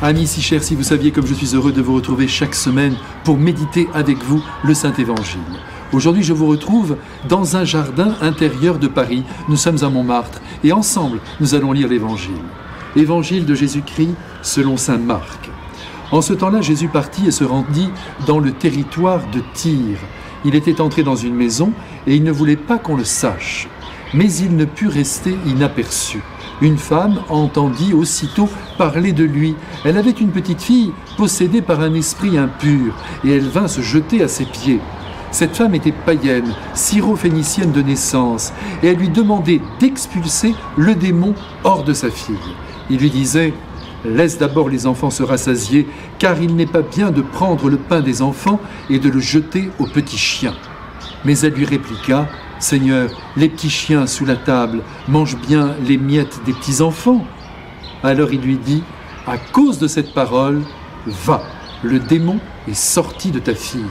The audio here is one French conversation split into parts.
Amis si chers, si vous saviez comme je suis heureux de vous retrouver chaque semaine pour méditer avec vous le Saint-Évangile. Aujourd'hui, je vous retrouve dans un jardin intérieur de Paris. Nous sommes à Montmartre et ensemble, nous allons lire l'Évangile. Évangile de Jésus-Christ selon saint Marc. En ce temps-là, Jésus partit et se rendit dans le territoire de Tyr. Il était entré dans une maison et il ne voulait pas qu'on le sache. Mais il ne put rester inaperçu. Une femme entendit aussitôt parler de lui. Elle avait une petite fille possédée par un esprit impur et elle vint se jeter à ses pieds. Cette femme était païenne, syrophénicienne de naissance, et elle lui demandait d'expulser le démon hors de sa fille. Il lui disait « Laisse d'abord les enfants se rassasier, car il n'est pas bien de prendre le pain des enfants et de le jeter aux petits chiens. » Mais elle lui répliqua « Seigneur, les petits chiens sous la table mangent bien les miettes des petits enfants. » Alors il lui dit « À cause de cette parole, va, le démon est sorti de ta fille. »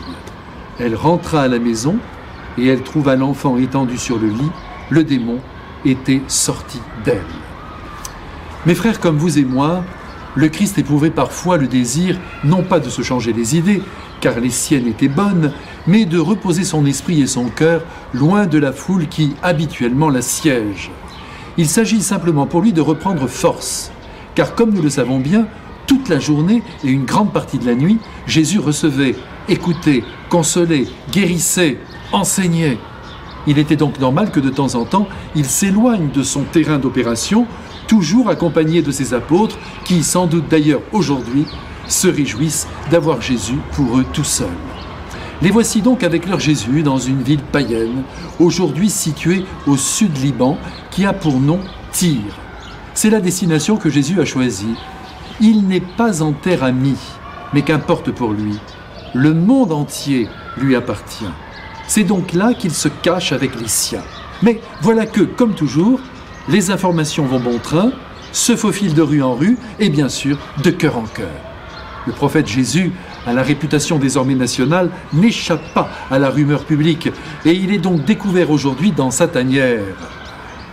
Elle rentra à la maison et elle trouva l'enfant étendu sur le lit. Le démon était sorti d'elle. Mes frères, comme vous et moi, le Christ éprouvait parfois le désir, non pas de se changer les idées, car les siennes étaient bonnes, mais de reposer son esprit et son cœur loin de la foule qui habituellement l'assiège. Il s'agit simplement pour lui de reprendre force, car comme nous le savons bien, toute la journée et une grande partie de la nuit, Jésus recevait, écoutait, consolait, guérissait, enseignait. Il était donc normal que de temps en temps, il s'éloigne de son terrain d'opération, toujours accompagné de ses apôtres, qui, sans doute d'ailleurs aujourd'hui, se réjouissent d'avoir Jésus pour eux tout seuls. Les voici donc avec leur Jésus dans une ville païenne, aujourd'hui située au sud Liban, qui a pour nom Tyr. C'est la destination que Jésus a choisie. Il n'est pas en terre amie, mais qu'importe pour lui. Le monde entier lui appartient. C'est donc là qu'il se cache avec les siens. Mais voilà que, comme toujours, les informations vont bon train, se faufilent de rue en rue et bien sûr de cœur en cœur. Le prophète Jésus, à la réputation désormais nationale, n'échappe pas à la rumeur publique et il est donc découvert aujourd'hui dans sa tanière.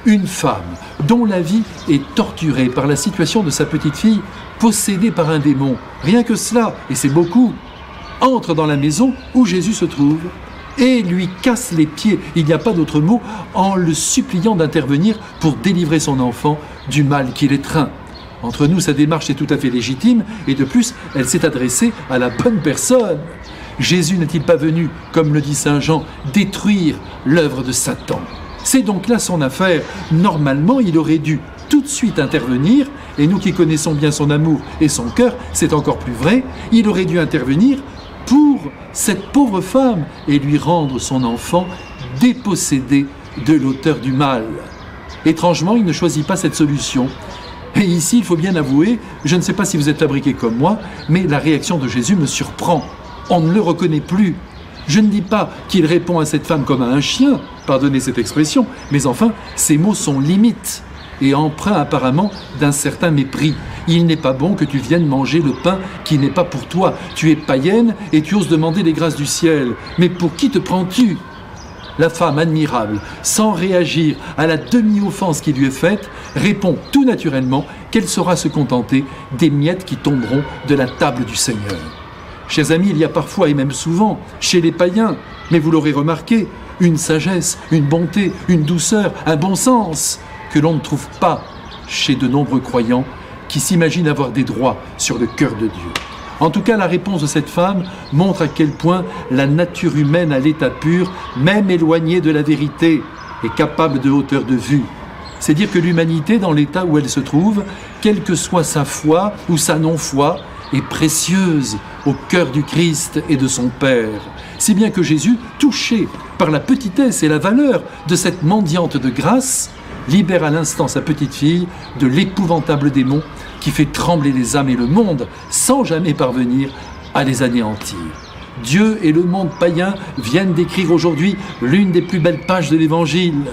Une femme dont la vie est torturée par la situation de sa petite fille possédée par un démon. Rien que cela, et c'est beaucoup, entre dans la maison où Jésus se trouve et lui casse les pieds, il n'y a pas d'autre mot, en le suppliant d'intervenir pour délivrer son enfant du mal qui l'étreint. Entre nous, sa démarche est tout à fait légitime et de plus, elle s'est adressée à la bonne personne. Jésus n'est-il pas venu, comme le dit saint Jean, détruire l'œuvre de Satan ? C'est donc là son affaire. Normalement, il aurait dû tout de suite intervenir, et nous qui connaissons bien son amour et son cœur, c'est encore plus vrai, il aurait dû intervenir pour cette pauvre femme et lui rendre son enfant dépossédé de l'auteur du mal. Étrangement, il ne choisit pas cette solution. Et ici, il faut bien avouer, je ne sais pas si vous êtes fabriqués comme moi, mais la réaction de Jésus me surprend. On ne le reconnaît plus. Je ne dis pas qu'il répond à cette femme comme à un chien, pardonnez cette expression, mais enfin, ces mots sont limites et empreints apparemment d'un certain mépris. Il n'est pas bon que tu viennes manger le pain qui n'est pas pour toi. Tu es païenne et tu oses demander les grâces du ciel. Mais pour qui te prends-tu ? La femme admirable, sans réagir à la demi-offense qui lui est faite, répond tout naturellement qu'elle saura se contenter des miettes qui tomberont de la table du Seigneur. Chers amis, il y a parfois et même souvent, chez les païens, mais vous l'aurez remarqué, une sagesse, une bonté, une douceur, un bon sens que l'on ne trouve pas chez de nombreux croyants qui s'imaginent avoir des droits sur le cœur de Dieu. En tout cas, la réponse de cette femme montre à quel point la nature humaine à l'état pur, même éloignée de la vérité, est capable de hauteur de vue. C'est dire que l'humanité, dans l'état où elle se trouve, quelle que soit sa foi ou sa non-foi, est précieuse au cœur du Christ et de son Père. Si bien que Jésus, touché par la petitesse et la valeur de cette mendiante de grâce, libère à l'instant sa petite fille de l'épouvantable démon qui fait trembler les âmes et le monde sans jamais parvenir à les anéantir. Dieu et le monde païen viennent d'écrire aujourd'hui l'une des plus belles pages de l'Évangile.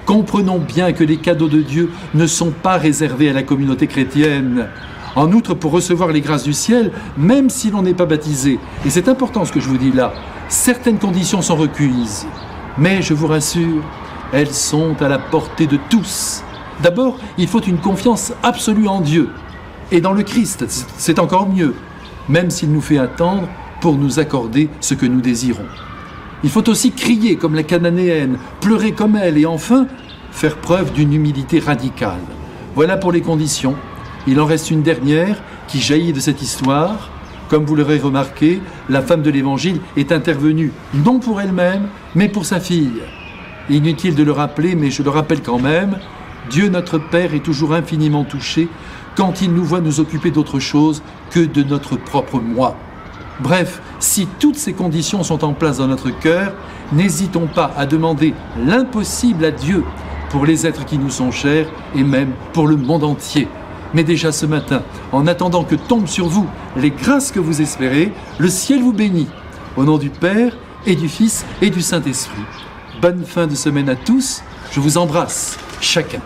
Comprenons bien que les cadeaux de Dieu ne sont pas réservés à la communauté chrétienne. En outre, pour recevoir les grâces du ciel, même si l'on n'est pas baptisé, et c'est important ce que je vous dis là, certaines conditions sont requises. Mais je vous rassure, elles sont à la portée de tous. D'abord, il faut une confiance absolue en Dieu. et dans le Christ, c'est encore mieux, même s'il nous fait attendre pour nous accorder ce que nous désirons. Il faut aussi crier comme la Cananéenne, pleurer comme elle et enfin faire preuve d'une humilité radicale. Voilà pour les conditions. Il en reste une dernière qui jaillit de cette histoire. Comme vous l'aurez remarqué, la femme de l'Évangile est intervenue non pour elle-même, mais pour sa fille. Inutile de le rappeler, mais je le rappelle quand même, Dieu notre Père est toujours infiniment touché quand il nous voit nous occuper d'autre chose que de notre propre moi. Bref, si toutes ces conditions sont en place dans notre cœur, n'hésitons pas à demander l'impossible à Dieu pour les êtres qui nous sont chers et même pour le monde entier. Mais déjà ce matin, en attendant que tombent sur vous les grâces que vous espérez, le ciel vous bénit. Au nom du Père et du Fils et du Saint-Esprit. Bonne fin de semaine à tous, je vous embrasse, chacun.